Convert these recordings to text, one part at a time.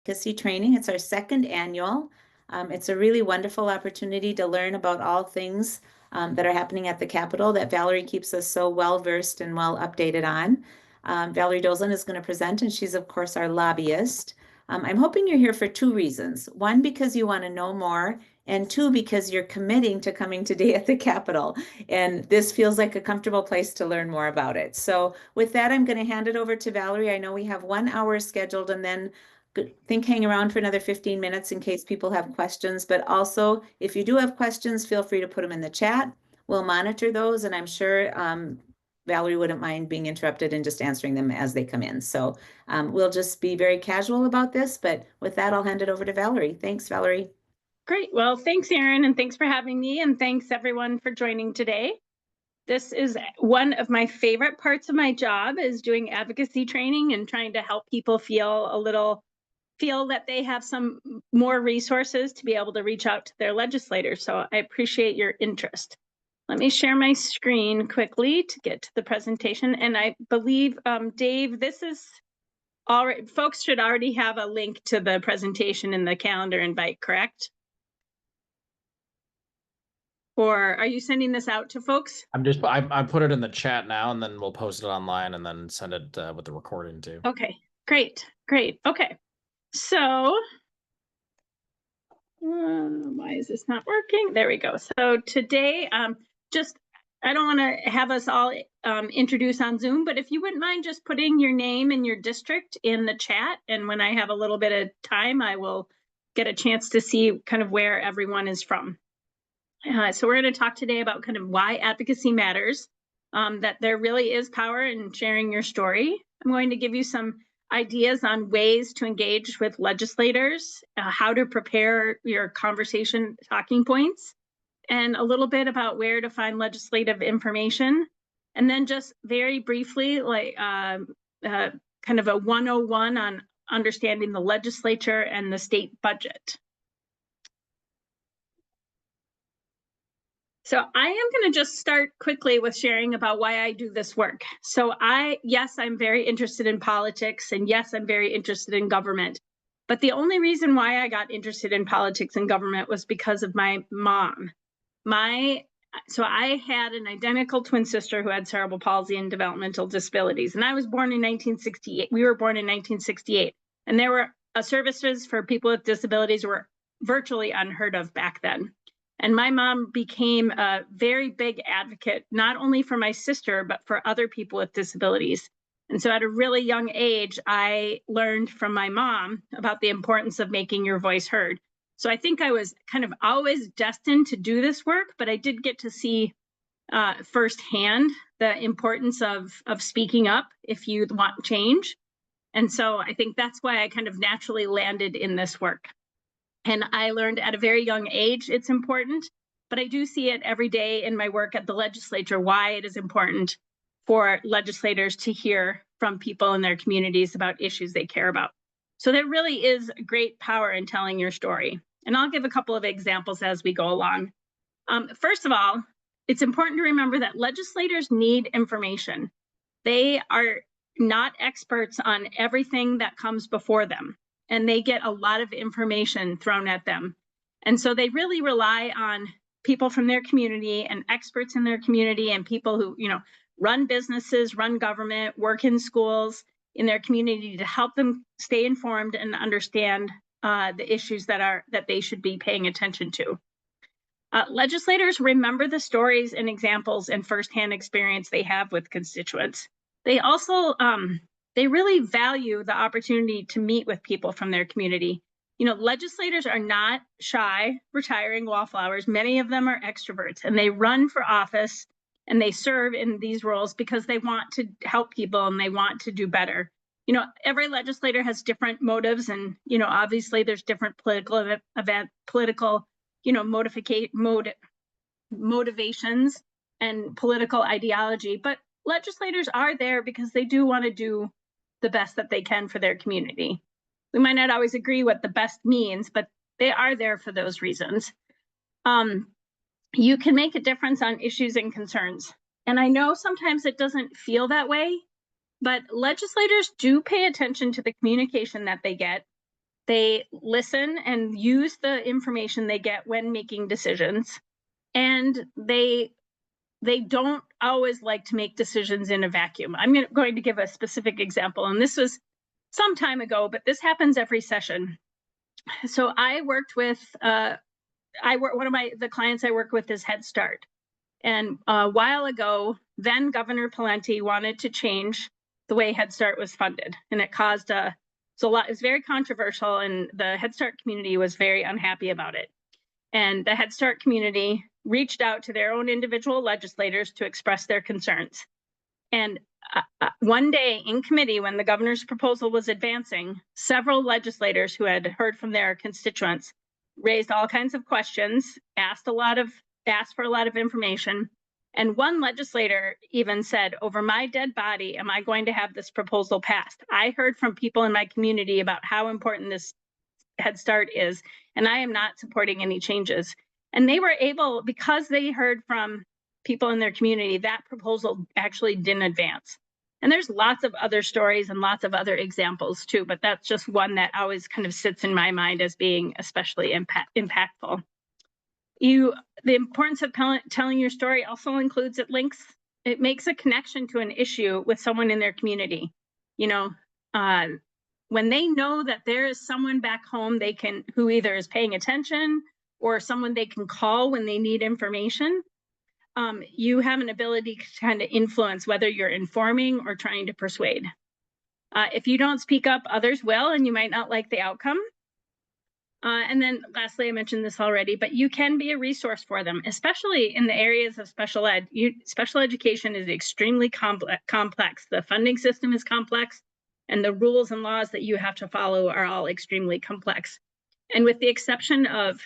Advocacy training. It's our second annual. It's a really wonderful opportunity to learn about all things that are happening at the Capitol that Valerie keeps us so well versed and well updated on. Valerie Doslin is going to present, and she's, of course, our lobbyist. I'm hoping you're here for two reasons. One, because you want to know more, and two, because you're committing to coming today at the Capitol. And this feels like a comfortable place to learn more about it. So with that, I'm going to hand it over to Valerie. I know we have 1 hour scheduled, and then think hang around for another 15 minutes in case people have questions. But also, if you do have questions, feel free to put them in the chat. We'll monitor those, and I'm sure Valerie wouldn't mind being interrupted and just answering them as they come in. So we'll just be very casual about this. But with that, I'll hand it over to Valerie. Thanks, Valerie. Great. Well, thanks, Erin, and thanks for having me. And thanks, everyone, for joining today. This is one of my favorite parts of my job, is doing advocacy training and trying to help people feel that they have some more resources to be able to reach out to their legislators. So I appreciate your interest. Let me share my screen quickly to get to the presentation. And I believe, Dave, this is all right. Folks should already have a link to the presentation in the calendar invite, correct? Or are you sending this out to folks? I put it in the chat now, and then we'll post it online and then send it with the recording too. Okay, great. Okay, so why is this not working? There we go. So today, I don't want to have us all introduce on Zoom, but if you wouldn't mind just putting your name and your district in the chat, and when I have a little bit of time, I will get a chance to see kind of where everyone is from. So we're going to talk today about kind of why advocacy matters, that there really is power in sharing your story. I'm going to give you some ideas on ways to engage with legislators, how to prepare your conversation talking points, and a little bit about where to find legislative information. And then just very briefly, like kind of a 101 on understanding the legislature and the state budget. So I am going to just start quickly with sharing about why I do this work. So yes, I'm very interested in politics, and yes, I'm very interested in government. But the only reason why I got interested in politics and government was because of my mom. So I had an identical twin sister who had cerebral palsy and developmental disabilities. And I was born in 1968. We were born in 1968. And there were services for people with disabilities were virtually unheard of back then. And my mom became a very big advocate, not only for my sister, but for other people with disabilities. And so at a really young age, I learned from my mom about the importance of making your voice heard. So I think I was kind of always destined to do this work, but I did get to see firsthand the importance of speaking up if you want change. And so I think that's why I kind of naturally landed in this work. And I learned at a very young age it's important, but I do see it every day in my work at the legislature, why it is important for legislators to hear from people in their communities about issues they care about. So there really is great power in telling your story. And I'll give a couple of examples as we go along. First of all, it's important to remember that legislators need information. They are not experts on everything that comes before them, and they get a lot of information thrown at them. And so they really rely on people from their community and experts in their community and people who, run businesses, run government, work in schools in their community to help them stay informed and understand the issues that they should be paying attention to. Legislators remember the stories and examples and firsthand experience they have with constituents. They also, they really value the opportunity to meet with people from their community. Legislators are not shy, retiring wallflowers. Many of them are extroverts, and they run for office and they serve in these roles because they want to help people and they want to do better. Every legislator has different motives, and obviously there's different political motivations and political ideology, but legislators are there because they do want to do the best that they can for their community. We might not always agree what the best means, but they are there for those reasons. You can make a difference on issues and concerns. And I know sometimes it doesn't feel that way, but legislators do pay attention to the communication that they get. They listen and use the information they get when making decisions. And they don't always like to make decisions in a vacuum. I'm going to give a specific example, and this was some time ago, but this happens every session. So I worked with, one of the clients I work with is Head Start. And a while ago, then Governor Pawlenty wanted to change the way Head Start was funded. And it caused it was very controversial, and the Head Start community was very unhappy about it. And the Head Start community reached out to their own individual legislators to express their concerns. And one day in committee, when the governor's proposal was advancing, several legislators who had heard from their constituents raised all kinds of questions, asked for a lot of information. And one legislator even said, "Over my dead body, am I going to have this proposal passed? I heard from people in my community about how important this Head Start is, and I am not supporting any changes." And they were able, because they heard from people in their community, that proposal actually didn't advance. And there's lots of other stories and lots of other examples too, but that's just one that always kind of sits in my mind as being especially impactful. The importance of telling your story also includes it makes a connection to an issue with someone in their community. When they know that there is someone back home who either is paying attention or someone they can call when they need information, you have an ability to kind of influence whether you're informing or trying to persuade. If you don't speak up, others will, and you might not like the outcome. And then lastly, I mentioned this already, but you can be a resource for them, especially in the areas of special ed. Special education is extremely complex. The funding system is complex, and the rules and laws that you have to follow are all extremely complex. And with the exception of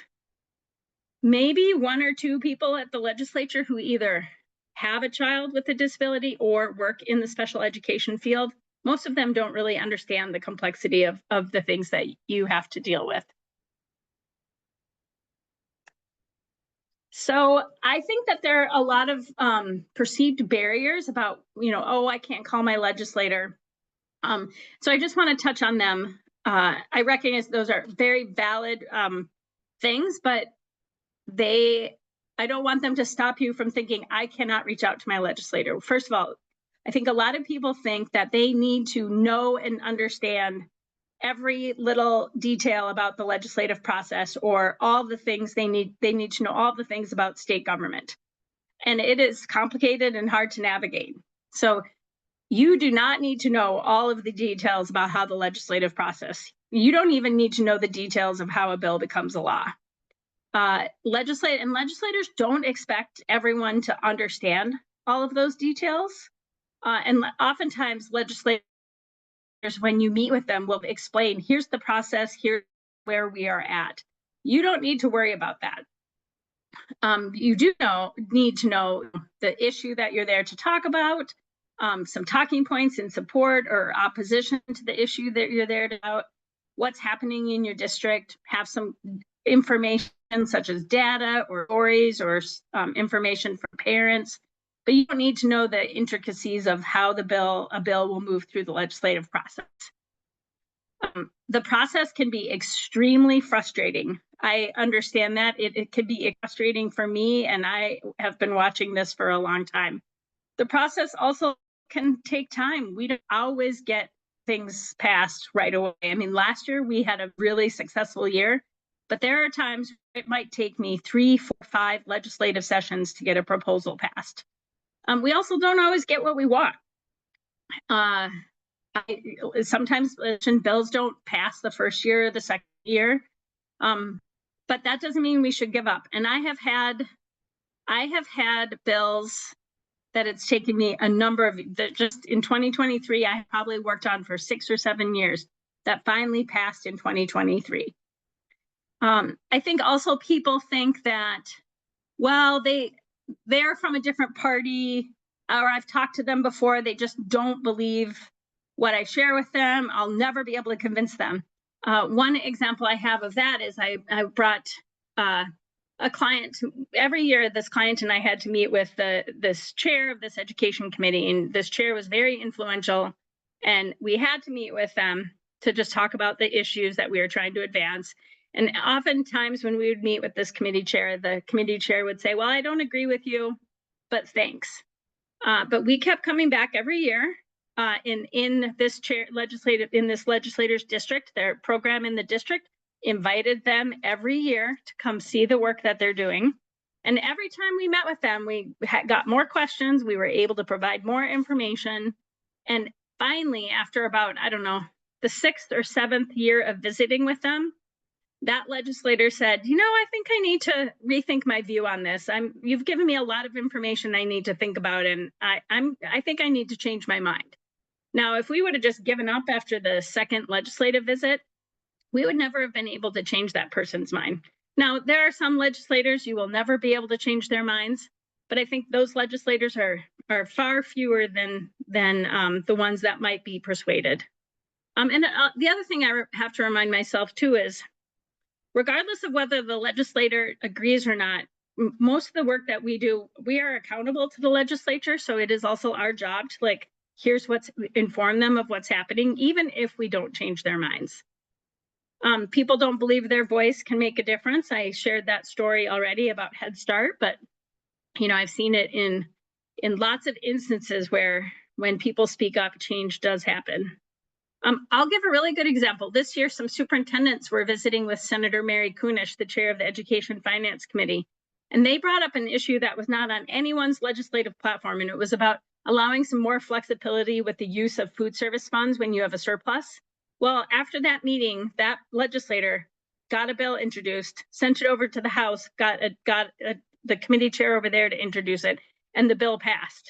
maybe one or two people at the legislature who either have a child with a disability or work in the special education field, most of them don't really understand the complexity of the things that you have to deal with. So I think that there are a lot of perceived barriers about, oh, I can't call my legislator. So I just want to touch on them. I recognize those are very valid things, but I don't want them to stop you from thinking, I cannot reach out to my legislator. First of all, I think a lot of people think that they need to know and understand every little detail about the legislative process or all the things they need to know all the things about state government. And it is complicated and hard to navigate. So you do not need to know all of the details about how the legislative process. You don't even need to know the details of how a bill becomes a law. Legislators don't expect everyone to understand all of those details. And oftentimes legislators, when you meet with them, will explain, here's the process, here's where we are at. You don't need to worry about that. You do need to know the issue that you're there to talk about, some talking points in support or opposition to the issue that you're there to about, what's happening in your district, have some information such as data or stories or information for parents, but you don't need to know the intricacies of how a bill will move through the legislative process. The process can be extremely frustrating. I understand that. It can be frustrating for me, and I have been watching this for a long time. The process also can take time. We don't always get things passed right away. I mean, last year we had a really successful year, but there are times it might take me 3, 4, 5 legislative sessions to get a proposal passed. We also don't always get what we want. Sometimes bills don't pass the first year or the second year, but that doesn't mean we should give up. And I have had bills that it's taken me a number of, just in 2023, I probably worked on for 6 or 7 years that finally passed in 2023. I think also people think that, well, they're from a different party, or I've talked to them before, they just don't believe what I share with them. I'll never be able to convince them. One example I have of that is I brought a client, every year this client and I had to meet with this chair of this education committee, and this chair was very influential, and we had to meet with them to just talk about the issues that we were trying to advance. And oftentimes when we would meet with this committee chair, the committee chair would say, well, I don't agree with you, but thanks. But we kept coming back every year in this legislator's district. Their program in the district invited them every year to come see the work that they're doing. And every time we met with them, we got more questions. We were able to provide more information. And finally, after about, I don't know, the 6th or 7th year of visiting with them, that legislator said, you know, I think I need to rethink my view on this. You've given me a lot of information I need to think about, and I think I need to change my mind. Now, if we would have just given up after the 2nd legislative visit, we would never have been able to change that person's mind. Now, there are some legislators you will never be able to change their minds, but I think those legislators are far fewer than the ones that might be persuaded. And the other thing I have to remind myself too is, regardless of whether the legislator agrees or not, most of the work that we do, we are accountable to the legislature. So it is also our job to inform them of what's happening, even if we don't change their minds. People don't believe their voice can make a difference. I shared that story already about Head Start, but I've seen it in lots of instances where when people speak up, change does happen. I'll give a really good example. This year, some superintendents were visiting with Senator Mary Kunesh, the chair of the Education Finance Committee, and they brought up an issue that was not on anyone's legislative platform, and it was about allowing some more flexibility with the use of food service funds when you have a surplus. Well, after that meeting, that legislator got a bill introduced, sent it over to the House, got the committee chair over there to introduce it, and the bill passed.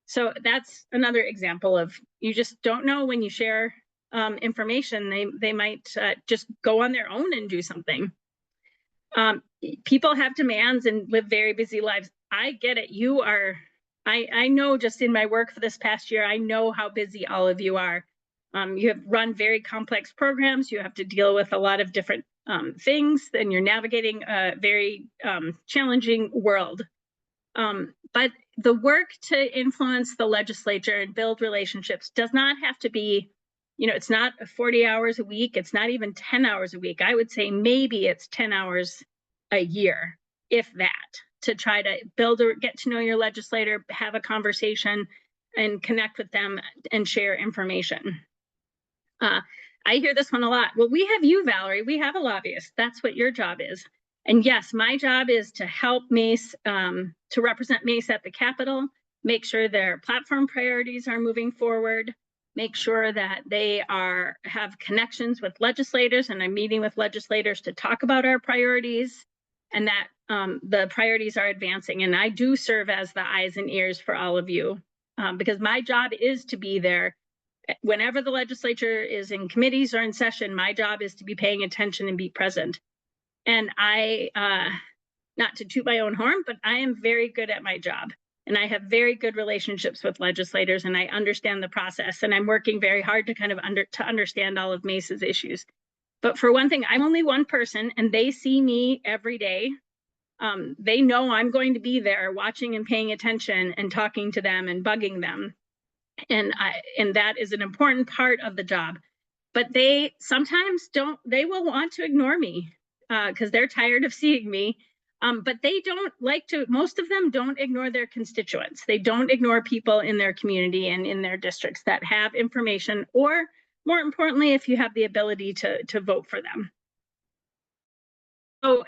So that's another example of, you just don't know when you share information, they might just go on their own and do something. People have demands and live very busy lives. I get it. I know just in my work for this past year, I know how busy all of you are. You have run very complex programs. You have to deal with a lot of different things, and you're navigating a very challenging world. But the work to influence the legislature and build relationships does not have to be, it's not 40 hours a week. It's not even 10 hours a week. I would say maybe it's 10 hours a year, if that, to try to build or get to know your legislator, have a conversation, and connect with them and share information. I hear this one a lot. Well, we have you, Valerie. We have a lobbyist. That's what your job is. And yes, my job is to help MASE, to represent MASE at the Capitol, make sure their platform priorities are moving forward, make sure that they have connections with legislators, and I'm meeting with legislators to talk about our priorities, and that the priorities are advancing. And I do serve as the eyes and ears for all of you, because my job is to be there. Whenever the legislature is in committees or in session, my job is to be paying attention and be present. And I, not to toot my own horn, but I am very good at my job. And I have very good relationships with legislators, and I understand the process. And I'm working very hard to kind of understand all of MASE's issues. But for one thing, I'm only one person, and they see me every day. They know I'm going to be there watching and paying attention and talking to them and bugging them. And that is an important part of the job. But they sometimes they will want to ignore me because they're tired of seeing me. But they don't like to, most of them don't ignore their constituents. They don't ignore people in their community and in their districts that have information, or more importantly, if you have the ability to vote for them. So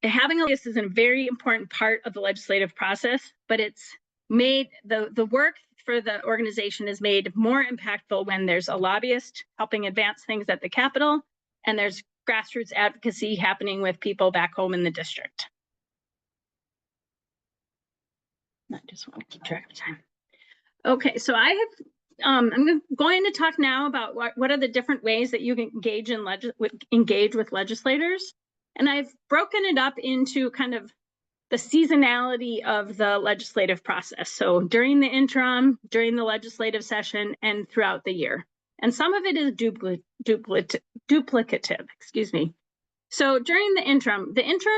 having a list is a very important part of the legislative process, but it's made, the work for the organization is made more impactful when there's a lobbyist helping advance things at the Capitol, and there's grassroots advocacy happening with people back home in the district. I just want to keep track of time. Okay, so I have, I'm going to talk now about what are the different ways that you can engage with legislators. And I've broken it up into kind of the seasonality of the legislative process. So during the interim, during the legislative session, and throughout the year. And some of it is duplicative, excuse me. So during the interim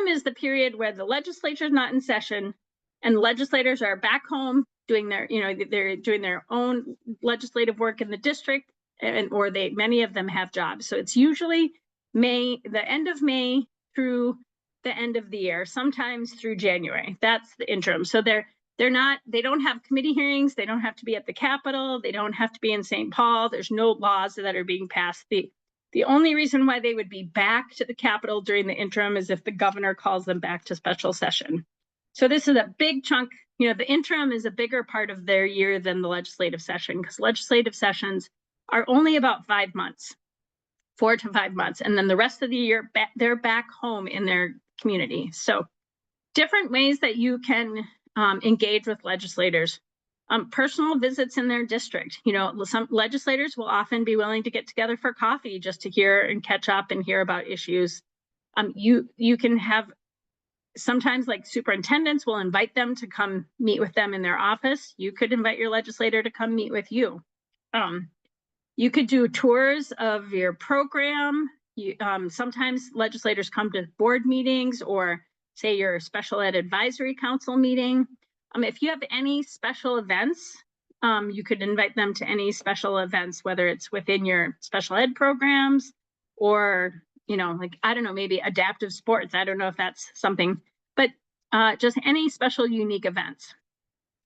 is the period where the legislature is not in session and legislators are back home doing their, they're doing their own legislative work in the district, or many of them have jobs. So it's usually the end of May through the end of the year, sometimes through January. That's the interim. So they don't have committee hearings. They don't have to be at the Capitol. They don't have to be in St. Paul. There's no laws that are being passed. The only reason why they would be back to the Capitol during the interim is if the governor calls them back to special session. So this is a big chunk. You know, the interim is a bigger part of their year than the legislative session, because legislative sessions are only about 5 months, 4 to 5 months. And then the rest of the year, they're back home in their community. So different ways that you can engage with legislators. Personal visits in their district. You know, some legislators will often be willing to get together for coffee just to hear and catch up and hear about issues. You can have, sometimes like superintendents will invite them to come meet with them in their office. You could invite your legislator to come meet with you. You could do tours of your program. Sometimes legislators come to board meetings, or say your special ed advisory council meeting. If you have any special events, you could invite them to any special events, whether it's within your special ed programs or, you know, like, I don't know, maybe adaptive sports. I don't know if that's something, but just any special unique events.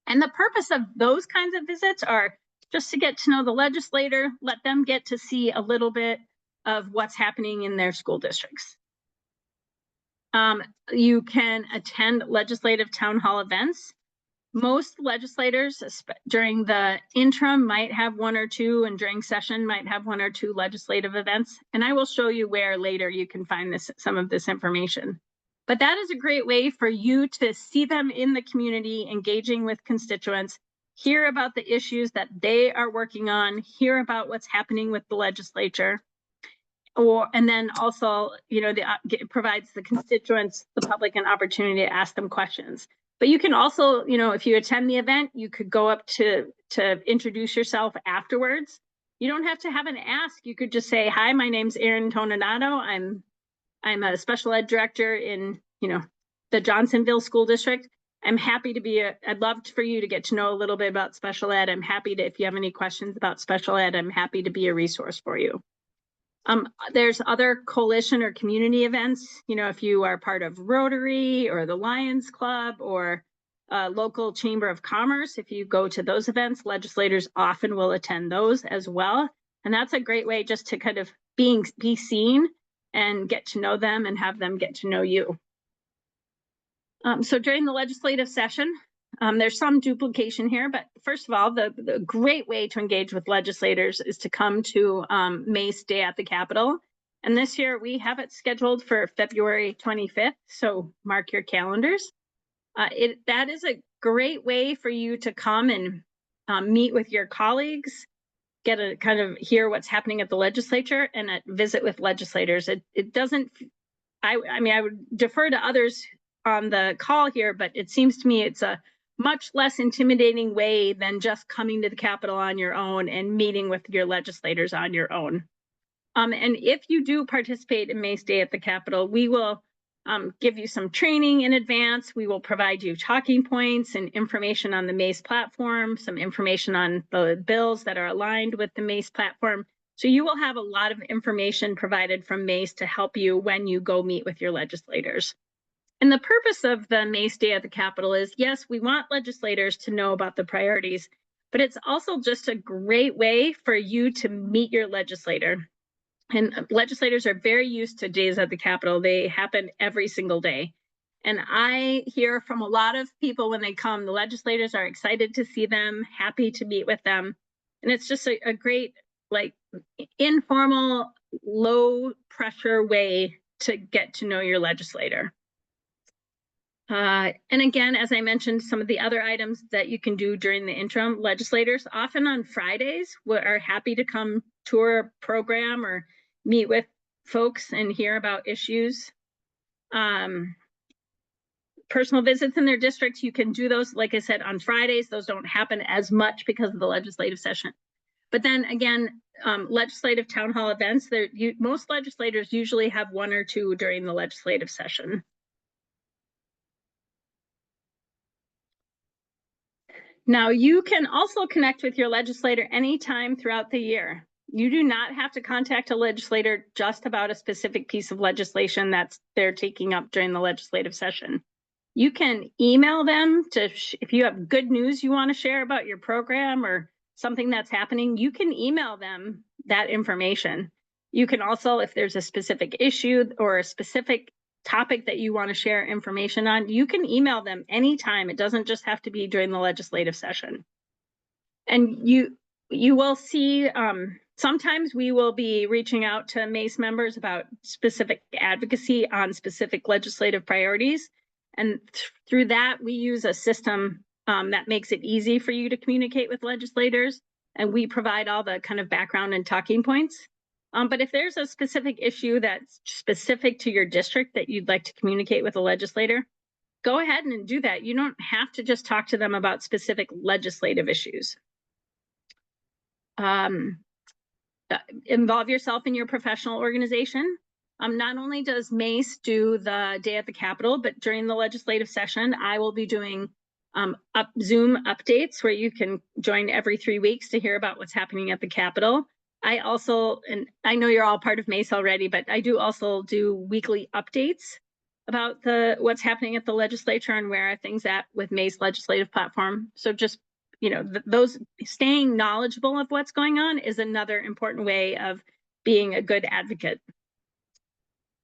And the purpose of those kinds of visits are just to get to know the legislator, let them get to see a little bit of what's happening in their school districts. You can attend legislative town hall events. Most legislators during the interim might have 1 or 2, and during session might have 1 or 2 legislative events. And I will show you where later you can find some of this information. But that is a great way for you to see them in the community, engaging with constituents, hear about the issues that they are working on, hear about what's happening with the legislature. And then also, you know, it provides the constituents, the public, an opportunity to ask them questions. But you can also, you know, if you attend the event, you could go up to introduce yourself afterwards. You don't have to have an ask. You could just say, "Hi, my name's Erin Toninato. I'm a special ed director in, you know, the Johnsonville School District. I'm happy to I'd love for you to get to know a little bit about special ed. I'm happy to, if you have any questions about special ed, I'm happy to be a resource for you." There's other coalition or community events. You know, if you are part of Rotary or the Lions Club or a local chamber of commerce, if you go to those events, legislators often will attend those as well. And that's a great way just to kind of be seen and get to know them and have them get to know you. So during the legislative session, there's some duplication here, but first of all, the great way to engage with legislators is to come to MASE Day at the Capitol. And this year we have it scheduled for February 25th, so mark your calendars. That is a great way for you to come and meet with your colleagues, get a kind of hear what's happening at the legislature, and visit with legislators. It doesn't, I mean, I would defer to others on the call here, but it seems to me it's a much less intimidating way than just coming to the Capitol on your own and meeting with your legislators on your own. And if you do participate in MASE Day at the Capitol, we will give you some training in advance. We will provide you talking points and information on the MASE platform, some information on the bills that are aligned with the MASE platform. So you will have a lot of information provided from MASE to help you when you go meet with your legislators. And the purpose of the MASE Day at the Capitol is, yes, we want legislators to know about the priorities, but it's also just a great way for you to meet your legislator. And legislators are very used to days at the Capitol. They happen every single day. And I hear from a lot of people when they come, the legislators are excited to see them, happy to meet with them. And it's just a great, like, informal, low pressure way to get to know your legislator. And again, as I mentioned, some of the other items that you can do during the interim, legislators often on Fridays are happy to come tour a program or meet with folks and hear about issues. Personal visits in their districts, you can do those, like I said, on Fridays. Those don't happen as much because of the legislative session. But then again, legislative town hall events, most legislators usually have 1 or 2 during the legislative session. Now, you can also connect with your legislator anytime throughout the year. You do not have to contact a legislator just about a specific piece of legislation that's they're taking up during the legislative session. You can email them if you have good news you want to share about your program or something that's happening, you can email them that information. You can also, if there's a specific issue or a specific topic that you want to share information on, you can email them anytime. It doesn't just have to be during the legislative session. And you will see, sometimes we will be reaching out to MASE members about specific advocacy on specific legislative priorities. And through that, we use a system that makes it easy for you to communicate with legislators. And we provide all the kind of background and talking points. But if there's a specific issue that's specific to your district that you'd like to communicate with a legislator, go ahead and do that. You don't have to just talk to them about specific legislative issues. Involve yourself in your professional organization. Not only does MASE do the Day at the Capitol, but during the legislative session, I will be doing Zoom updates where you can join every 3 weeks to hear about what's happening at the Capitol. I also, and I know you're all part of MASE already, but I do also do weekly updates about what's happening at the legislature and where are things at with MASE legislative platform. So just, you know, those staying knowledgeable of what's going on is another important way of being a good advocate.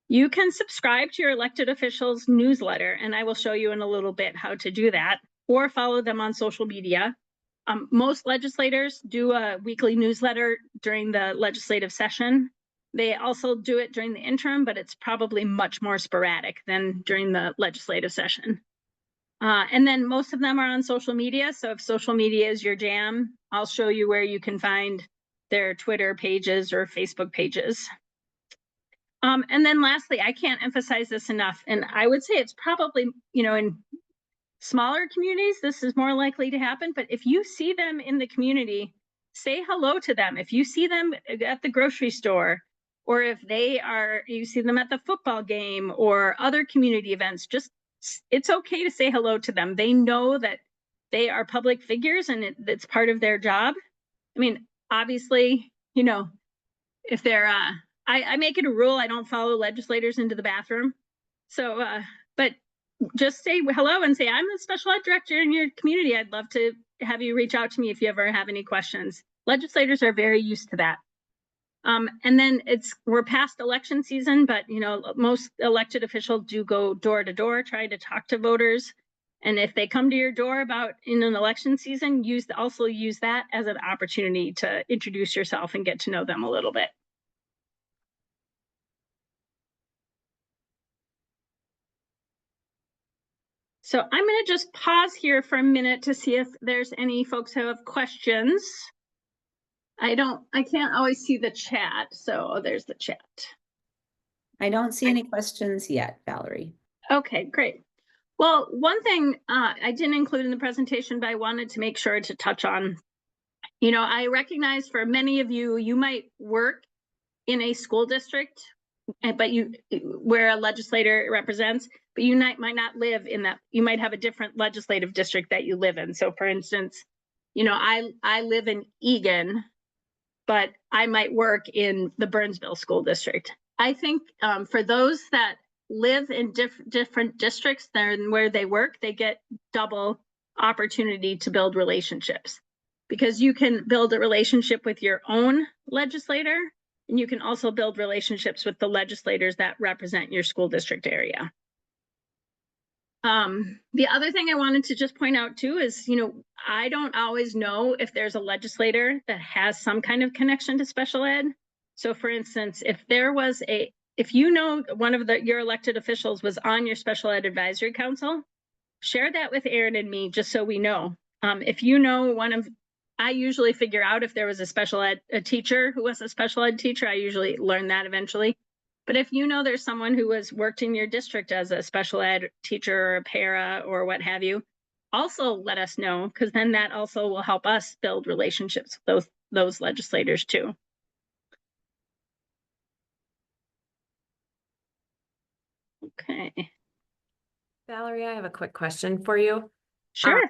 You can subscribe to your elected officials' newsletter, and I will show you in a little bit how to do that, or follow them on social media. Most legislators do a weekly newsletter during the legislative session. They also do it during the interim, but it's probably much more sporadic than during the legislative session. And then most of them are on social media. So if social media is your jam, I'll show you where you can find their Twitter pages or Facebook pages. And then lastly, I can't emphasize this enough. And I would say it's probably, you know, in smaller communities, this is more likely to happen. But if you see them in the community, say hello to them. If you see them at the grocery store, or if you see them at the football game or other community events, it's okay to say hello to them. They know that they are public figures and it's part of their job. I mean, obviously, you know, if they're, I make it a rule, I don't follow legislators into the bathroom. So, but just say hello and say, I'm the special ed director in your community. I'd love to have you reach out to me if you ever have any questions. Legislators are very used to that. And then we're past election season, but you know, most elected officials do go door to door, trying to talk to voters. And if they come to your door in an election season, also use that as an opportunity to introduce yourself and get to know them a little bit. So I'm going to just pause here for a minute to see if there's any folks who have questions. I can't always see the chat. So there's the chat. I don't see any questions yet, Valerie. Okay, great. Well, one thing I didn't include in the presentation, but I wanted to make sure to touch on, you know, I recognize for many of you, you might work in a school district, but where a legislator represents, but you might not live in that. You might have a different legislative district that you live in. So for instance, you know, I live in Eagan, but I might work in the Burnsville school district. I think for those that live in different districts than where they work, they get double opportunity to build relationships, because you can build a relationship with your own legislator, and you can also build relationships with the legislators that represent your school district area. The other thing I wanted to just point out too is, you know, I don't always know if there's a legislator that has some kind of connection to special ed. So for instance, if you know one of your elected officials was on your special ed advisory council, share that with Erin and me, just so we know. If you know I usually figure out if there was a teacher who was a special ed teacher. I usually learn that eventually. But if you know there's someone who has worked in your district as a special ed teacher or a para or what have you, also let us know, because then that also will help us build relationships with those legislators too. Okay. Valerie, I have a quick question for you. Sure.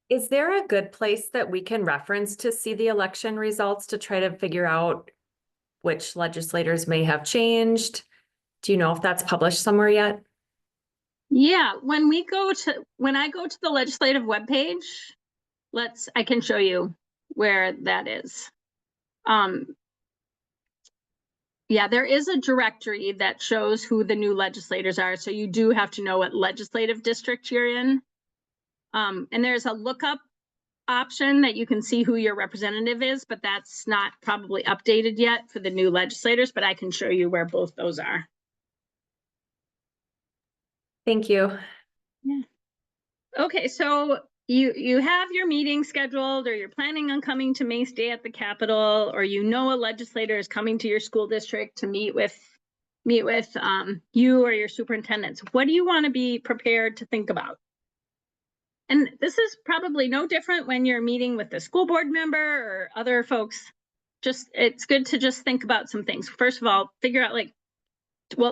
Is there a good place that we can reference to see the election results to try to figure out which legislators may have changed. Do you know if that's published somewhere yet? Yeah, when I go to the legislative webpage, I can show you where that is. Yeah, there is a directory that shows who the new legislators are. So you do have to know what legislative district you're in. And there's a lookup option that you can see who your representative is, but that's not probably updated yet for the new legislators, but I can show you where both those are. Thank you. Yeah. Okay, so you have your meeting scheduled, or you're planning on coming to MASE Day at the Capitol, or you know a legislator is coming to your school district to meet with you or your superintendents. What do you want to be prepared to think about? And this is probably no different when you're meeting with the school board member or other folks. It's good to just think about some things. First of all, figure out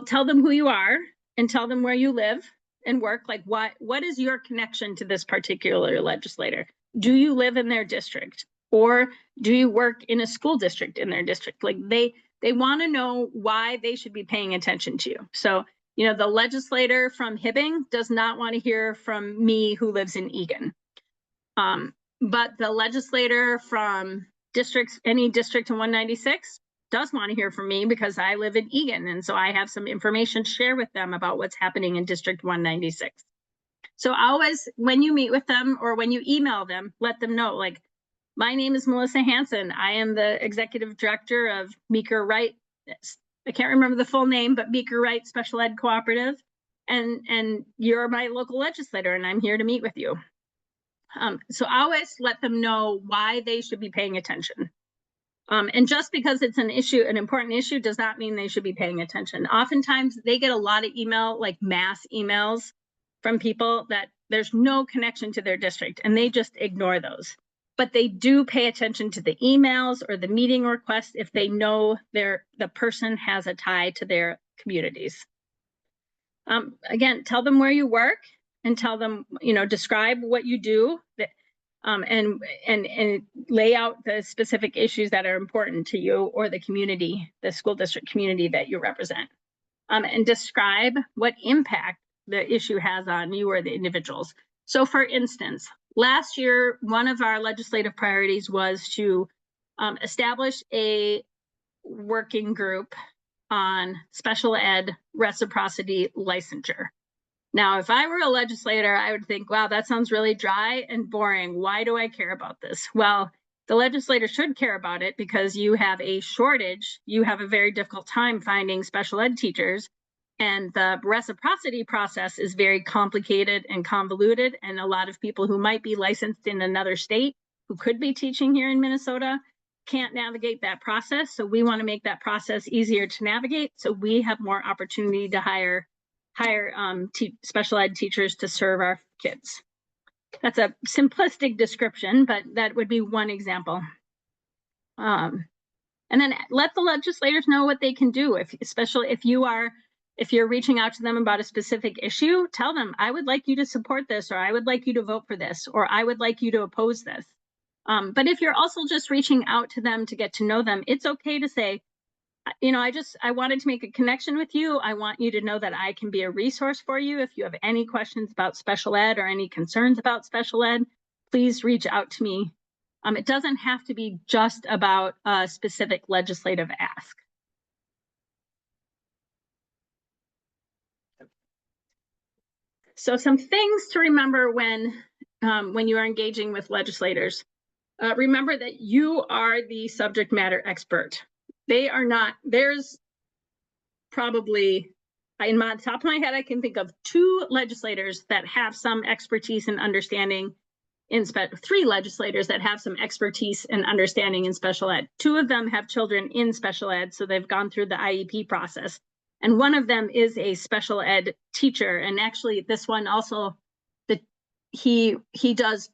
tell them who you are and tell them where you live and work. Like what is your connection to this particular legislator? Do you live in their district, or do you work in a school district in their district? Like they want to know why they should be paying attention to you. So, the legislator from Hibbing does not want to hear from me who lives in Egan. But the legislator from any district in 196 does want to hear from me because I live in Egan. And so I have some information to share with them about what's happening in District 196. So always, when you meet with them or when you email them, let them know, like, my name is Melissa Hansen. I am the executive director of Meeker Wright. I can't remember the full name, but Meeker Wright Special Ed Cooperative. And you're my local legislator, and I'm here to meet with you. So always let them know why they should be paying attention. And just because it's an important issue, does not mean they should be paying attention. Oftentimes they get a lot of email, like mass emails from people that there's no connection to their district, and they just ignore those. But they do pay attention to the emails or the meeting requests if they know the person has a tie to their communities. Again, tell them where you work and tell them, describe what you do. And lay out the specific issues that are important to you or the community, the school district community that you represent, and describe what impact the issue has on you or the individuals. So for instance, last year, one of our legislative priorities was to establish a working group on special ed reciprocity licensure. Now, if I were a legislator, I would think, wow, that sounds really dry and boring. Why do I care about this? Well, the legislator should care about it because you have a shortage. You have a very difficult time finding special ed teachers. And the reciprocity process is very complicated and convoluted. And a lot of people who might be licensed in another state who could be teaching here in Minnesota can't navigate that process. So we want to make that process easier to navigate so we have more opportunity to hire special ed teachers to serve our kids. That's a simplistic description, but that would be one example. And then let the legislators know what they can do. Especially if you're reaching out to them about a specific issue, tell them, I would like you to support this, or I would like you to vote for this, or I would like you to oppose this. But if you're also just reaching out to them to get to know them, it's okay to say, I wanted to make a connection with you. I want you to know that I can be a resource for you. If you have any questions about special ed or any concerns about special ed, please reach out to me. It doesn't have to be just about a specific legislative ask. So some things to remember when you are engaging with legislators. Remember that you are the subject matter expert. They are not. There's probably, in my top of my head, I can think of 2 legislators that have some expertise and understanding in 3 legislators that have some expertise and understanding in special ed. 2 of them have children in special ed, so they've gone through the IEP process. And one of them is a special ed teacher. And actually this one also, he does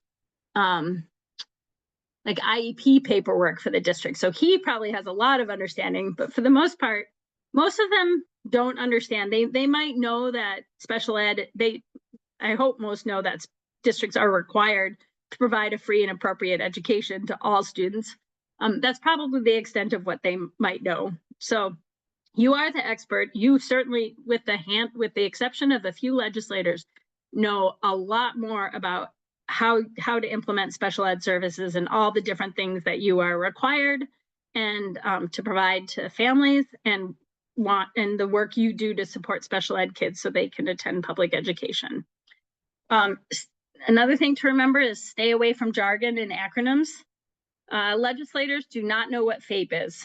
like IEP paperwork for the district. So he probably has a lot of understanding, but for the most part, most of them don't understand. They might know that special ed, I hope most know that districts are required to provide a free and appropriate education to all students. That's probably the extent of what they might know. So you are the expert. You certainly, with the exception of a few legislators, know a lot more about how to implement special ed services and all the different things that you are required and to provide to families and the work you do to support special ed kids so they can attend public education. Another thing to remember is stay away from jargon and acronyms. Legislators do not know what FAPE is.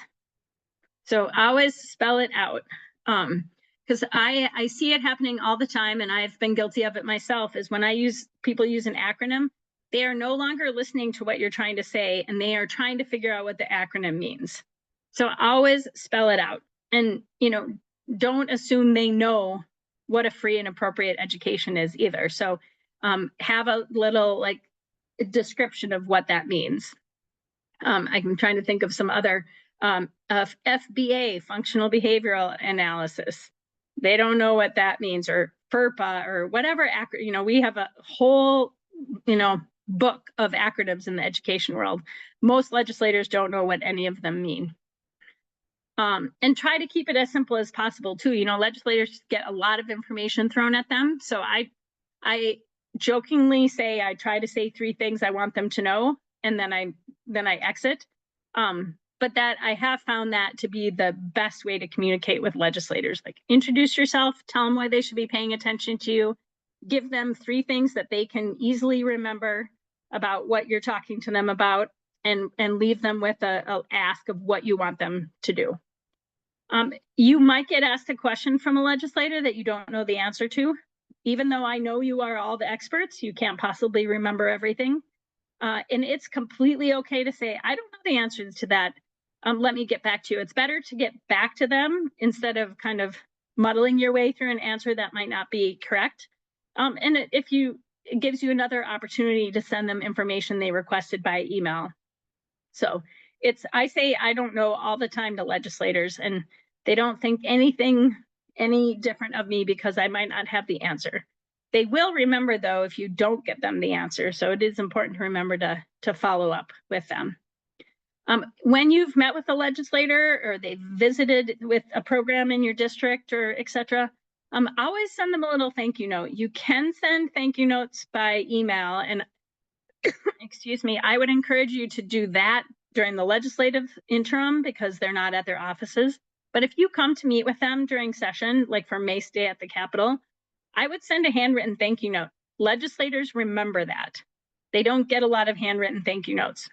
So always spell it out. Because I see it happening all the time, and I've been guilty of it myself, is when people use an acronym, they are no longer listening to what you're trying to say, and they are trying to figure out what the acronym means. So always spell it out. And, don't assume they know what a free and appropriate education is either. So have a little description of what that means. I'm trying to think of some other FBA, functional behavioral analysis. They don't know what that means, or FERPA, or whatever. We have a whole, book of acronyms in the education world. Most legislators don't know what any of them mean. And try to keep it as simple as possible too. Legislators get a lot of information thrown at them. So I jokingly say, I try to say 3 things I want them to know, and then I exit. But that I have found that to be the best way to communicate with legislators. Like, introduce yourself, tell them why they should be paying attention to you, give them 3 things that they can easily remember about what you're talking to them about, and leave them with a ask of what you want them to do. You might get asked a question from a legislator that you don't know the answer to. Even though I know you are all the experts, you can't possibly remember everything. And it's completely okay to say, I don't know the answers to that. Let me get back to you. It's better to get back to them instead of kind of muddling your way through an answer that might not be correct. And it gives you another opportunity to send them information they requested by email. So I say I don't know all the time to legislators, and they don't think anything any different of me because I might not have the answer. They will remember, though, if you don't get them the answer. So it is important to remember to follow up with them. When you've met with a legislator, or they've visited with a program in your district, or etc., always send them a little thank you note. You can send thank you notes by email, and excuse me, I would encourage you to do that during the legislative interim because they're not at their offices. But if you come to meet with them during session, like for MASE Day at the Capitol, I would send a handwritten thank you note. Legislators remember that. They don't get a lot of handwritten thank you notes.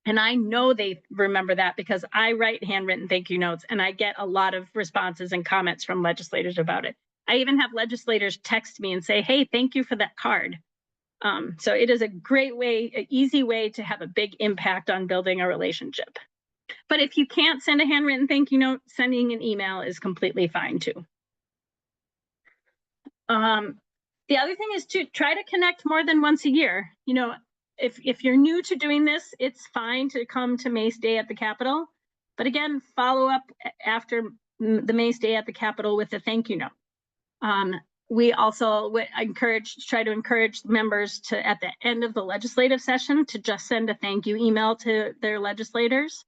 And I know they remember that because I write handwritten thank you notes, and I get a lot of responses and comments from legislators about it. I even have legislators text me and say, hey, thank you for that card. So it is a great way, an easy way to have a big impact on building a relationship. But if you can't send a handwritten thank you note, sending an email is completely fine too. The other thing is to try to connect more than once a year. If you're new to doing this, it's fine to come to MASE Day at the Capitol. But again, follow up after the MASE Day at the Capitol with a thank you note. We also would try to encourage members to, at the end of the legislative session, to just send a thank you email to their legislators.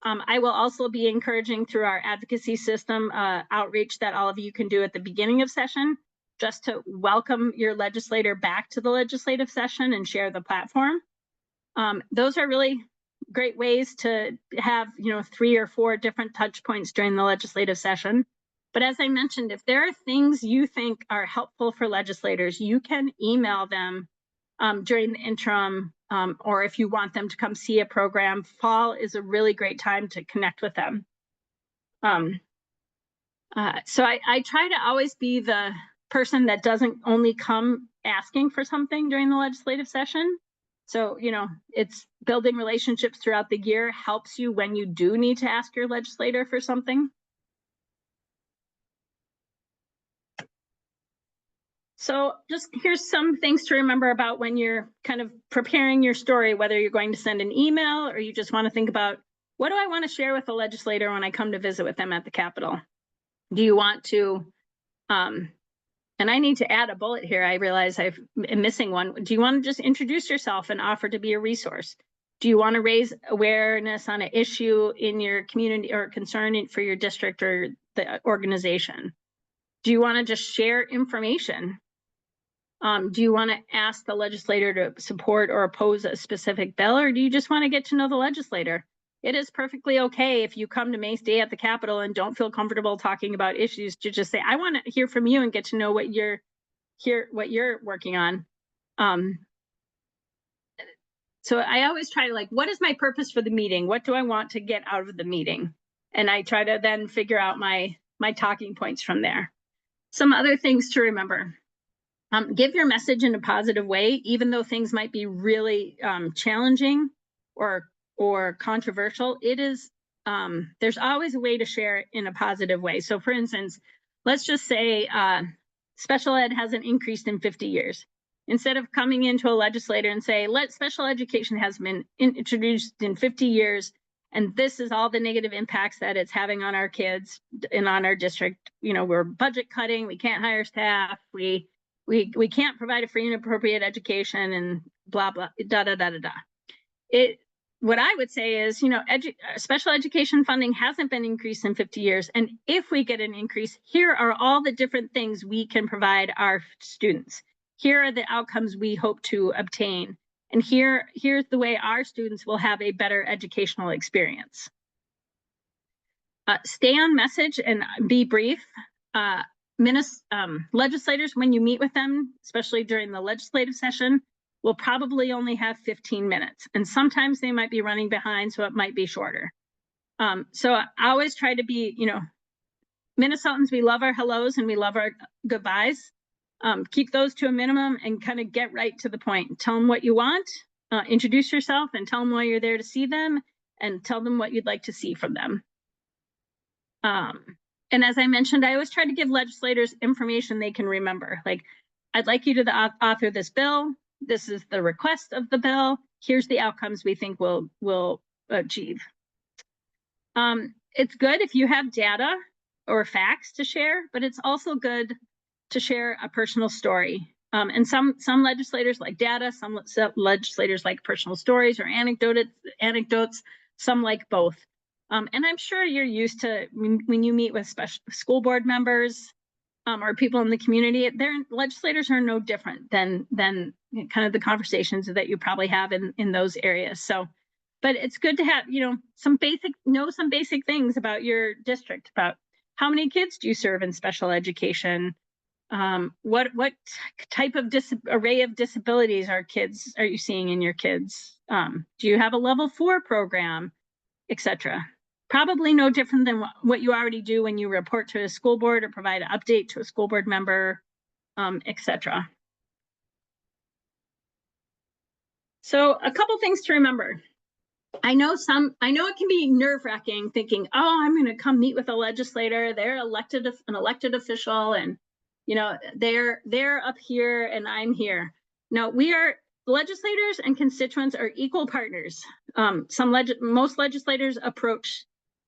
I will also be encouraging through our advocacy system outreach that all of you can do at the beginning of session, just to welcome your legislator back to the legislative session and share the platform. Those are really great ways to have 3 or 4 different touch points during the legislative session. But as I mentioned, if there are things you think are helpful for legislators, you can email them during the interim, or if you want them to come see a program. Fall is a really great time to connect with them. So I try to always be the person that doesn't only come asking for something during the legislative session. So, it's building relationships throughout the year helps you when you do need to ask your legislator for something. So just here's some things to remember about when you're kind of preparing your story, whether you're going to send an email or you just want to think about, what do I want to share with the legislator when I come to visit with them at the Capitol? Do you want to, and I need to add a bullet here. I realize I'm missing one. Do you want to just introduce yourself and offer to be a resource? Do you want to raise awareness on an issue in your community or concern for your district or the organization? Do you want to just share information? Do you want to ask the legislator to support or oppose a specific bill, or do you just want to get to know the legislator? It is perfectly okay if you come to MASE Day at the Capitol and don't feel comfortable talking about issues to just say, I want to hear from you and get to know what you're working on. So I always try to what is my purpose for the meeting? What do I want to get out of the meeting? And I try to then figure out my talking points from there. Some other things to remember. Give your message in a positive way, even though things might be really challenging or controversial. It is, there's always a way to share it in a positive way. So for instance, let's just say special ed hasn't increased in 50 years. Instead of coming into a legislator and say, special education has been introduced in 50 years, and this is all the negative impacts that it's having on our kids and on our district. We're budget cutting, we can't hire staff, we can't provide a free and appropriate education, and blah, blah, da, da, da, da, da. What I would say is, special education funding hasn't been increased in 50 years. And if we get an increase, here are all the different things we can provide our students. Here are the outcomes we hope to obtain. And here's the way our students will have a better educational experience. Stay on message and be brief. Legislators, when you meet with them, especially during the legislative session, will probably only have 15 minutes. And sometimes they might be running behind, so it might be shorter. So I always try to be, Minnesotans, we love our hellos and we love our goodbyes. Keep those to a minimum and kind of get right to the point. Tell them what you want, introduce yourself and tell them why you're there to see them, and tell them what you'd like to see from them. And as I mentioned, I always try to give legislators information they can remember. I'd like you to author this bill. This is the request of the bill. Here's the outcomes we think we'll achieve. It's good if you have data or facts to share, but it's also good to share a personal story. And some legislators like data, some legislators like personal stories or anecdotes, some like both. And I'm sure you're used to when you meet with special school board members or people in the community, their legislators are no different than kind of the conversations that you probably have in those areas. So, but it's good to have, some basic things about your district, about how many kids do you serve in special education? What type of array of disabilities are you seeing in your kids? Do you have a level 4 program, etc.? Probably no different than what you already do when you report to a school board or provide an update to a school board member, etc. So a couple things to remember. I know it can be nerve-wracking thinking, oh, I'm going to come meet with a legislator. They're an elected official, and they're up here and I'm here. No, legislators and constituents are equal partners. Most legislators approach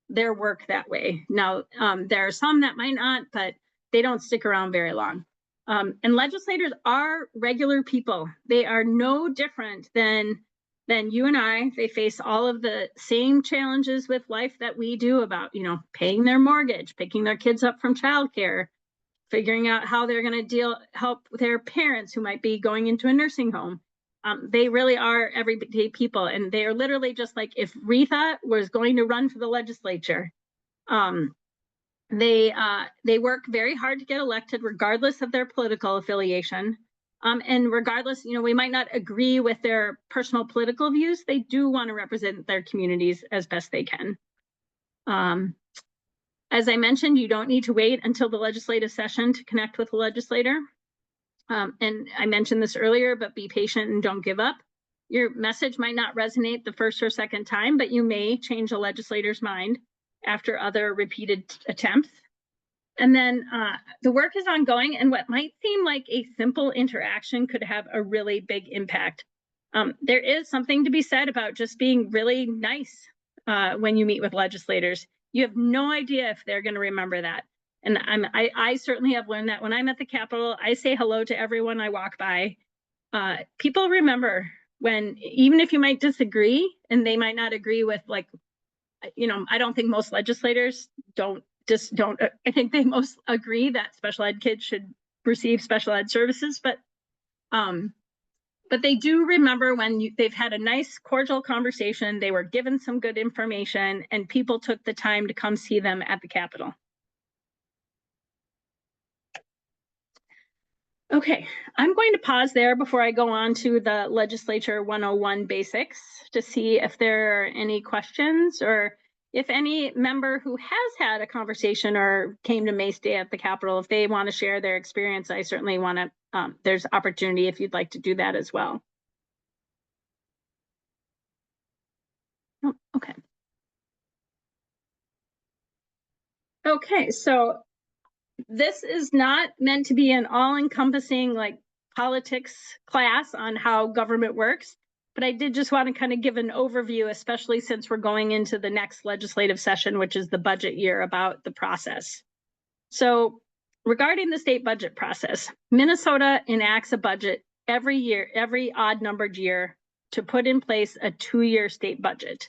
their work that way. Now, there are some that might not, but they don't stick around very long. And legislators are regular people. They are no different than you and I. They face all of the same challenges with life that we do about, paying their mortgage, picking their kids up from childcare, figuring out how they're going to help their parents who might be going into a nursing home. They really are everyday people, and they are literally just like if Retha was going to run for the legislature. They work very hard to get elected, regardless of their political affiliation, and regardless, we might not agree with their personal political views. They do want to represent their communities as best they can. As I mentioned, you don't need to wait until the legislative session to connect with a legislator. And I mentioned this earlier, but be patient and don't give up. Your message might not resonate the first or second time, but you may change a legislator's mind after other repeated attempts. And then the work is ongoing, and what might seem like a simple interaction could have a really big impact. There is something to be said about just being really nice when you meet with legislators. You have no idea if they're going to remember that. And I certainly have learned that when I'm at the Capitol, I say hello to everyone I walk by. People remember when, even if you might disagree and they might not agree with, like, you know, I don't think most legislators don't, I think they most agree that special ed kids should receive special ed services, but they do remember when they've had a nice cordial conversation, they were given some good information, and people took the time to come see them at the Capitol. Okay, I'm going to pause there before I go on to the Legislature 101 basics to see if there are any questions, or if any member who has had a conversation or came to MASE Day at the Capitol, if they want to share their experience. I certainly want to, there's opportunity if you'd like to do that as well. Oh, okay. Okay, so this is not meant to be an all-encompassing like politics class on how government works, but I did just want to kind of give an overview, especially since we're going into the next legislative session, which is the budget year, about the process. So regarding the state budget process, Minnesota enacts a budget every year, every odd numbered year, to put in place a 2-year state budget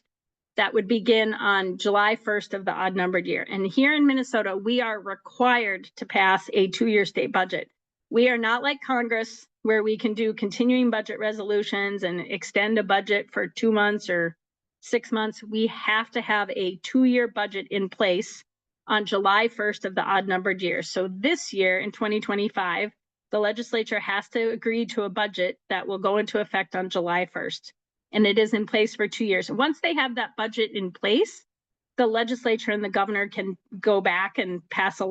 that would begin on July 1st of the odd numbered year. And here in Minnesota, we are required to pass a 2-year state budget. We are not like Congress, where we can do continuing budget resolutions and extend a budget for 2 months or 6 months. We have to have a 2-year budget in place on July 1st of the odd numbered year. So this year in 2025, the legislature has to agree to a budget that will go into effect on July 1st. And it is in place for 2 years. Once they have that budget in place, the legislature and the governor can go back and pass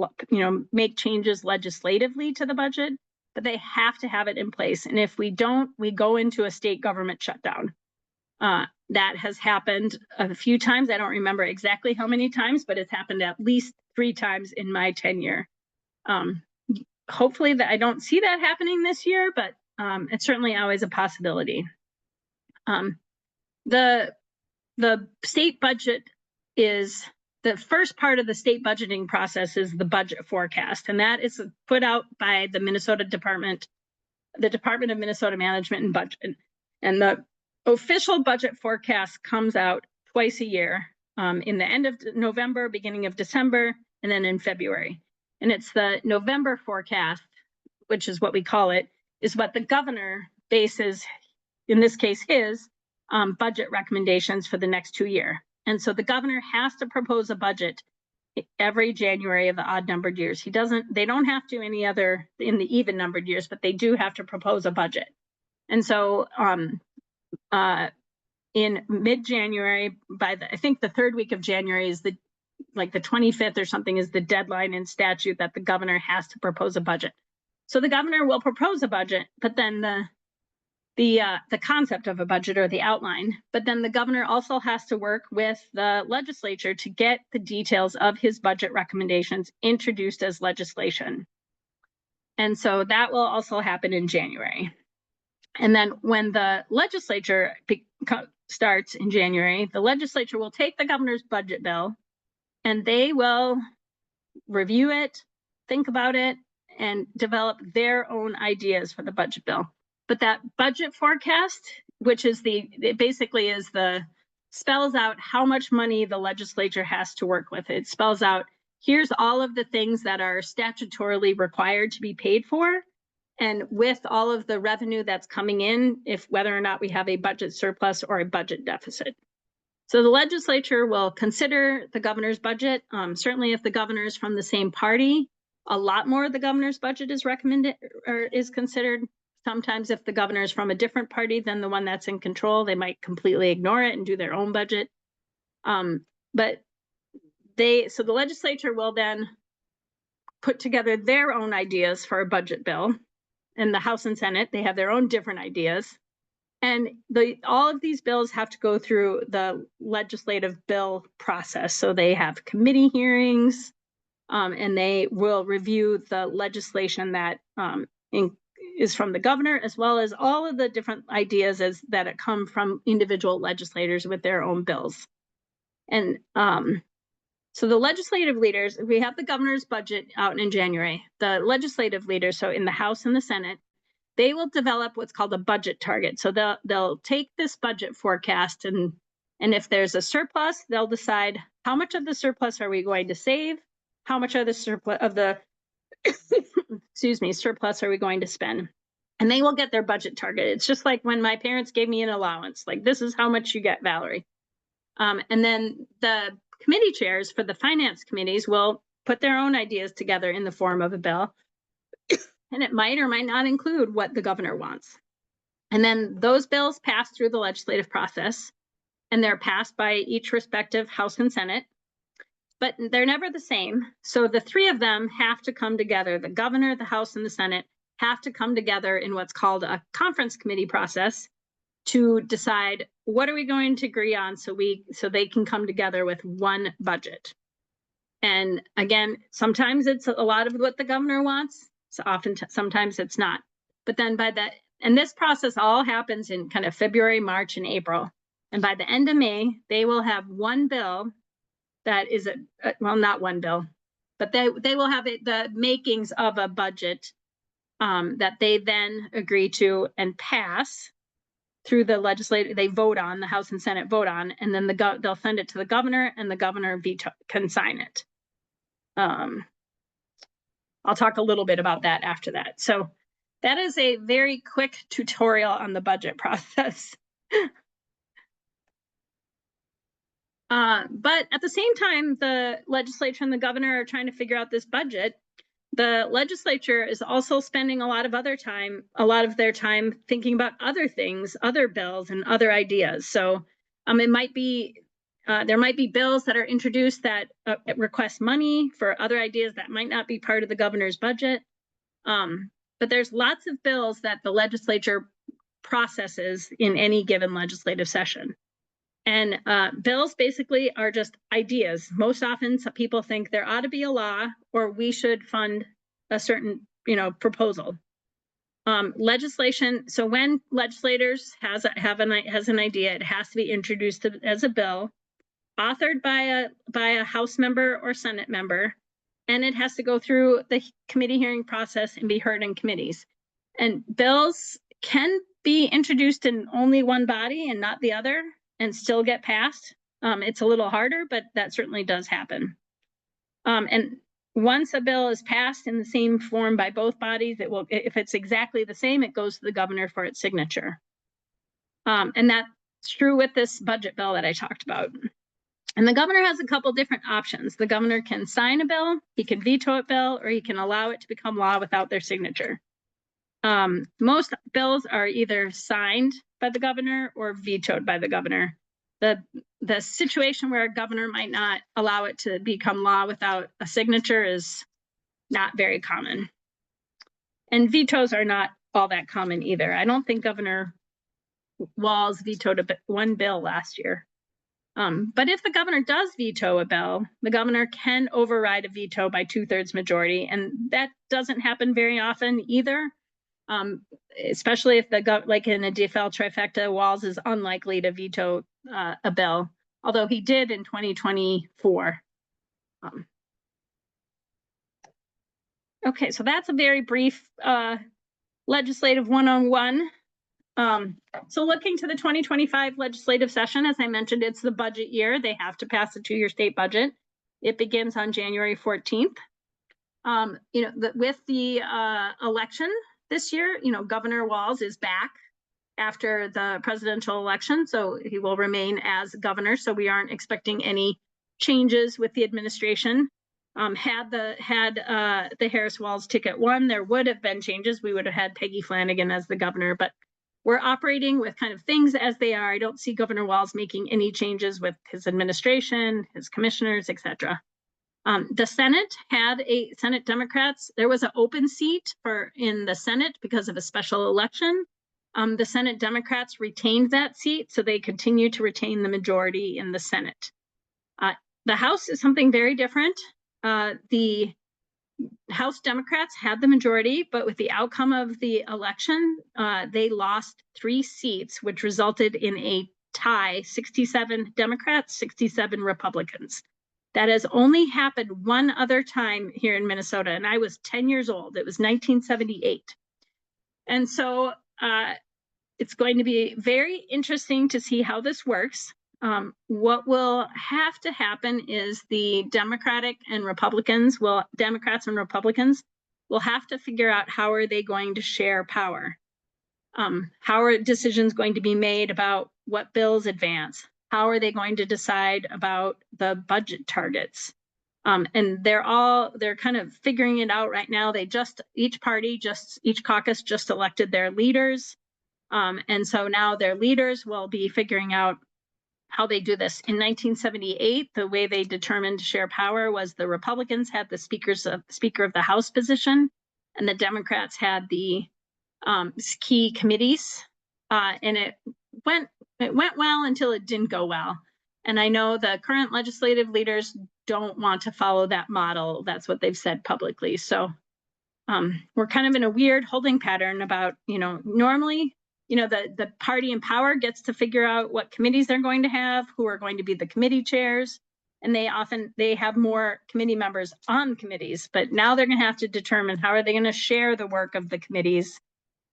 make changes legislatively to the budget, but they have to have it in place. And if we don't, we go into a state government shutdown. That has happened a few times. I don't remember exactly how many times, but it's happened at least 3 times in my tenure. Hopefully that I don't see that happening this year, but it's certainly always a possibility. The state budget is the first part of the state budgeting process is the budget forecast, and that is put out by the Department of Minnesota Management and Budget. And the official budget forecast comes out twice a year, in the end of November, beginning of December, and then in February. And it's the November forecast, which is what we call it, is what the governor bases, in this case his, budget recommendations for the next 2 years. And so the governor has to propose a budget every January of the odd numbered years. They don't have to any other in the even numbered years, but they do have to propose a budget. And so in mid-January, I think the 3rd week of January is the 25th or something is the deadline in statute that the governor has to propose a budget. So the governor will propose a budget, but then the concept of a budget, or the outline, but then the governor also has to work with the legislature to get the details of his budget recommendations introduced as legislation. And so that will also happen in January. And then when the legislature starts in January, the legislature will take the governor's budget bill and they will review it, think about it, and develop their own ideas for the budget bill. But that budget forecast, which is it basically is spells out how much money the legislature has to work with. It spells out, here's all of the things that are statutorily required to be paid for, and with all of the revenue that's coming in, whether or not we have a budget surplus or a budget deficit. So the legislature will consider the governor's budget. Certainly if the governor is from the same party, a lot more of the governor's budget is recommended or is considered. Sometimes if the governor is from a different party than the one that's in control, they might completely ignore it and do their own budget. So the legislature will then put together their own ideas for a budget bill. And the House and Senate, they have their own different ideas. And all of these bills have to go through the legislative bill process. So they have committee hearings, and they will review the legislation that is from the governor, as well as all of the different ideas that come from individual legislators with their own bills. And so the legislative leaders, we have the governor's budget out in January. The legislative leaders, so in the House and the Senate, they will develop what's called a budget target. So they'll take this budget forecast, and if there's a surplus, they'll decide how much of the surplus are we going to save, how much of the surplus of the surplus are we going to spend. And they will get their budget target. It's just like when my parents gave me an allowance, like, this is how much you get, Valerie. And then the committee chairs for the finance committees will put their own ideas together in the form of a bill. And it might or might not include what the governor wants. And then those bills pass through the legislative process, and they're passed by each respective House and Senate, but they're never the same. So the three of them have to come together. The governor, the House, and the Senate have to come together in what's called a conference committee process to decide what are we going to agree on, so they can come together with one budget. And again, sometimes it's a lot of what the governor wants. So sometimes it's not. But then and this process all happens in kind of February, March, and April. And by the end of May, they will have one bill that is well, not one bill, but they will have the makings of a budget that they then agree to and pass through the legislature. They vote on, the House and Senate vote on, and then they'll send it to the governor, and the governor can sign it. I'll talk a little bit about that after that. So that is a very quick tutorial on the budget process. But at the same time, the legislature and the governor are trying to figure out this budget. The legislature is also spending a lot of their time thinking about other things, other bills, and other ideas. So it might be there might be bills that are introduced that request money for other ideas that might not be part of the governor's budget. But there's lots of bills that the legislature processes in any given legislative session. And bills basically are just ideas. Most often, some people think there ought to be a law, or we should fund a certain, proposal. Legislation. So when legislators has an idea, it has to be introduced as a bill, authored by a House member or Senate member, and it has to go through the committee hearing process and be heard in committees. And bills can be introduced in only one body and not the other, and still get passed. It's a little harder, but that certainly does happen. And once a bill is passed in the same form by both bodies, if it's exactly the same, it goes to the governor for its signature. And that's true with this budget bill that I talked about. And the governor has a couple different options. The governor can sign a bill, he can veto a bill, or he can allow it to become law without their signature. Most bills are either signed by the governor or vetoed by the governor. The situation where a governor might not allow it to become law without a signature is not very common. And vetoes are not all that common either. I don't think Governor Walz vetoed one bill last year. But if the governor does veto a bill, the governor can override a veto by 2/3 majority, and that doesn't happen very often either. Especially if like in a default trifecta, Walz is unlikely to veto a bill, although he did in 2024. Okay, so that's a very brief legislative one-on-one. So looking to the 2025 legislative session, as I mentioned, it's the budget year. They have to pass the 2-year state budget. It begins on January 14th. With the election this year, Governor Walz is back after the presidential election, so he will remain as governor. So we aren't expecting any changes with the administration. Had the Harris-Walz ticket won, there would have been changes. We would have had Peggy Flanagan as the governor, but we're operating with kind of things as they are. I don't see Governor Walz making any changes with his administration, his commissioners, etc. The Senate had Senate Democrats. There was an open seat in the Senate because of a special election. The Senate Democrats retained that seat, so they continue to retain the majority in the Senate. The House is something very different. The House Democrats had the majority, but with the outcome of the election, they lost 3 seats, which resulted in a tie, 67 Democrats, 67 Republicans. That has only happened one other time here in Minnesota, and I was 10 years old. It was 1978. And so it's going to be very interesting to see how this works. What will have to happen is the Democrats and Republicans will have to figure out how are they going to share power. How are decisions going to be made about what bills advance? How are they going to decide about the budget targets? And they're kind of figuring it out right now. Each caucus just elected their leaders. And so now their leaders will be figuring out how they do this. In 1978, the way they determined to share power was the Republicans had the Speaker of the House position, and the Democrats had the key committees. And it went well until it didn't go well. And I know the current legislative leaders don't want to follow that model. That's what they've said publicly. So we're kind of in a weird holding pattern about, normally, the party in power gets to figure out what committees they're going to have, who are going to be the committee chairs. And they have more committee members on committees, but now they're going to have to determine how are they going to share the work of the committees,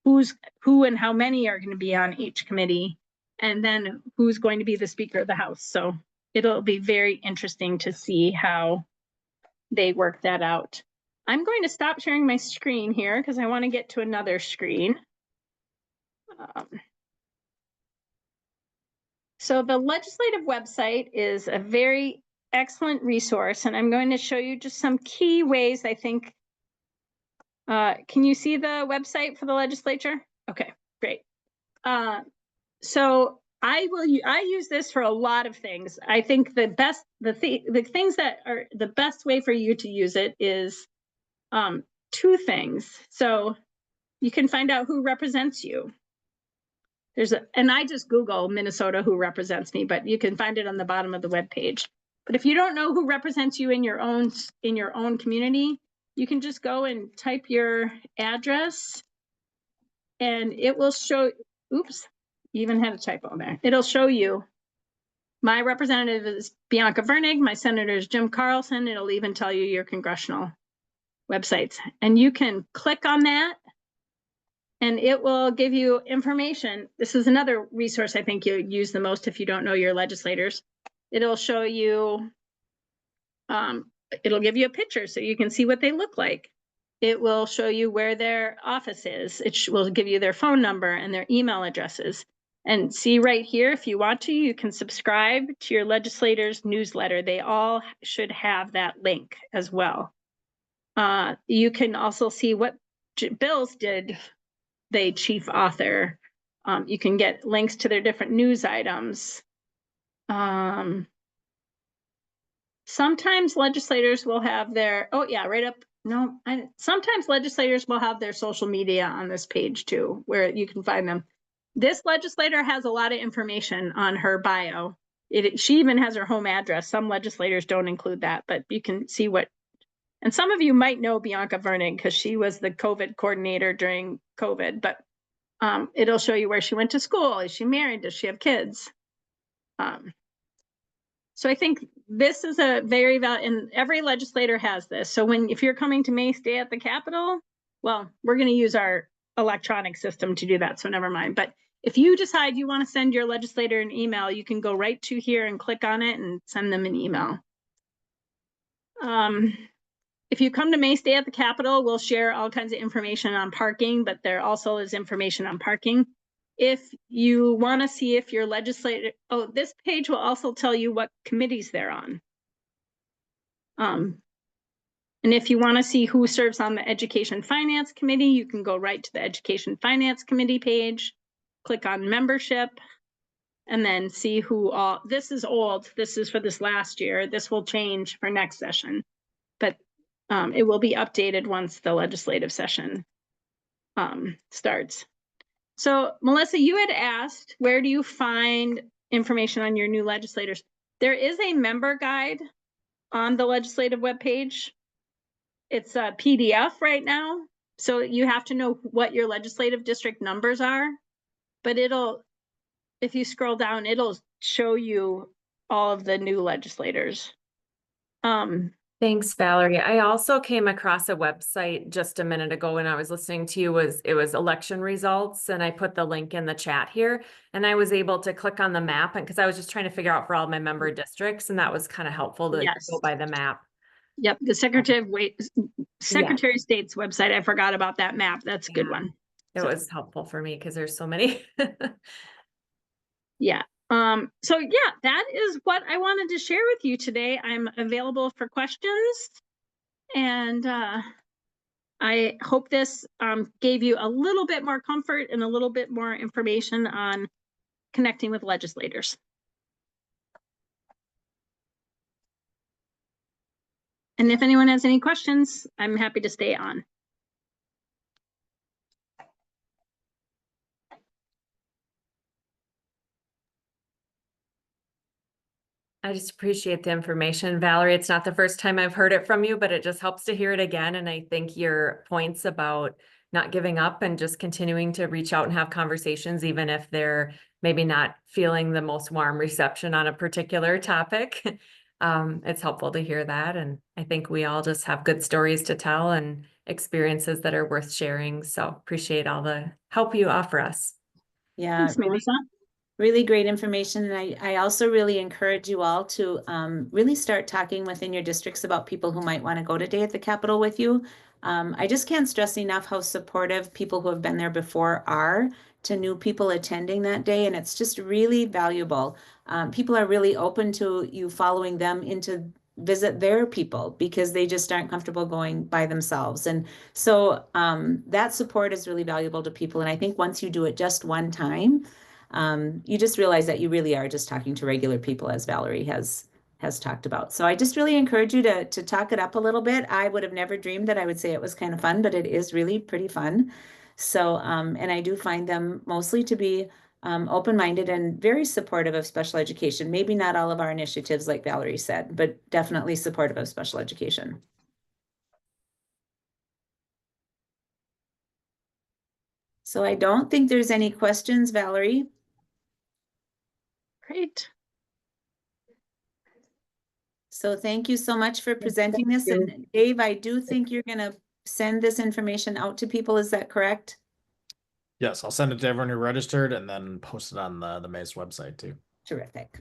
who and how many are going to be on each committee, and then who's going to be the Speaker of the House. So it'll be very interesting to see how they work that out. I'm going to stop sharing my screen here because I want to get to another screen. So the legislative website is a very excellent resource, and I'm going to show you just some key ways I think. Can you see the website for the legislature? Okay, great. So I use this for a lot of things. I think the things that are the best way for you to use it is two things. So you can find out who represents you. And I just Google Minnesota who represents me, but you can find it on the bottom of the web page. But if you don't know who represents you in your own community, you can just go and type your address and it will show, oops, even had a typo there. It'll show you my representative is Bianca Vernig, my senator is Jim Carlson. It'll even tell you your congressional websites. And you can click on that and it will give you information. This is another resource I think you use the most if you don't know your legislators. It'll show you, it'll give you a picture so you can see what they look like. It will show you where their office is. It will give you their phone number and their email addresses. And see right here, if you want to, you can subscribe to your legislators' newsletter. They all should have that link as well. You can also see what bills did they chief author. You can get links to their different news items. Sometimes legislators will have their, sometimes legislators will have their social media on this page too, where you can find them. This legislator has a lot of information on her bio. She even has her home address. Some legislators don't include that, but you can see what, and some of you might know Bianca Vernig because she was the COVID coordinator during COVID, but it'll show you where she went to school. Is she married? Does she have kids? So I think this is a very and every legislator has this. So if you're coming to MASE Day at the Capitol, well, we're going to use our electronic system to do that, so never mind. But if you decide you want to send your legislator an email, you can go right to here and click on it and send them an email. If you come to MASE Day at the Capitol, we'll share all kinds of information on parking, but there also is information on parking. If you want to see if your legislator, this page will also tell you what committees they're on. And if you want to see who serves on the Education Finance Committee, you can go right to the Education Finance Committee page, click on membership, and then see who all, this is old, this is for this last year, this will change for next session, but it will be updated once the legislative session starts. So Melissa, you had asked, where do you find information on your new legislators? There is a member guide on the legislative webpage. It's a PDF right now. So you have to know what your legislative district numbers are, but if you scroll down, it'll show you all of the new legislators. Thanks, Valerie. I also came across a website just a minute ago when I was listening to you. It was election results, and I put the link in the chat here, and I was able to click on the map, and because I was just trying to figure out for all my member districts, and that was kind of helpful to Yes. go by the map. Yep, the Secretary Yeah. of State's website. I forgot about that map. That's a good Yeah. one. It was helpful for me because there's so many. Yeah. So yeah, that is what I wanted to share with you today. I'm available for questions, and I hope this gave you a little bit more comfort and a little bit more information on connecting with legislators. And if anyone has any questions, I'm happy to stay on. I just appreciate the information, Valerie. It's not the first time I've heard it from you, but it just helps to hear it again. And I think your points about not giving up and just continuing to reach out and have conversations, even if they're maybe not feeling the most warm reception on a particular topic. It's helpful to hear that. And I think we all just have good stories to tell and experiences that are worth sharing. So appreciate all the help you offer us. Yeah. Thanks, Melissa. Really great information. And I also really encourage you all to really start talking within your districts about people who might want to go today at the Capitol with you. I just can't stress enough how supportive people who have been there before are to new people attending that day. And it's just really valuable. People are really open to you following them into visit their people because they just aren't comfortable going by themselves. And so that support is really valuable to people. And I think once you do it just one time, you just realize that you really are just talking to regular people, as Valerie has talked about. So I just really encourage you to talk it up a little bit. I would have never dreamed that I would say it was kind of fun, but it is really pretty fun. So, and I do find them mostly to be open-minded and very supportive of special education. Maybe not all of our initiatives, like Valerie said, but definitely supportive of special education. So I don't think there's any questions, Valerie. Great. So thank you so much for presenting this. And Dave, I do think you're going to send this information out to people. Is that correct? Yes, I'll send it to everyone who registered and then post it on the MASE website too. Terrific.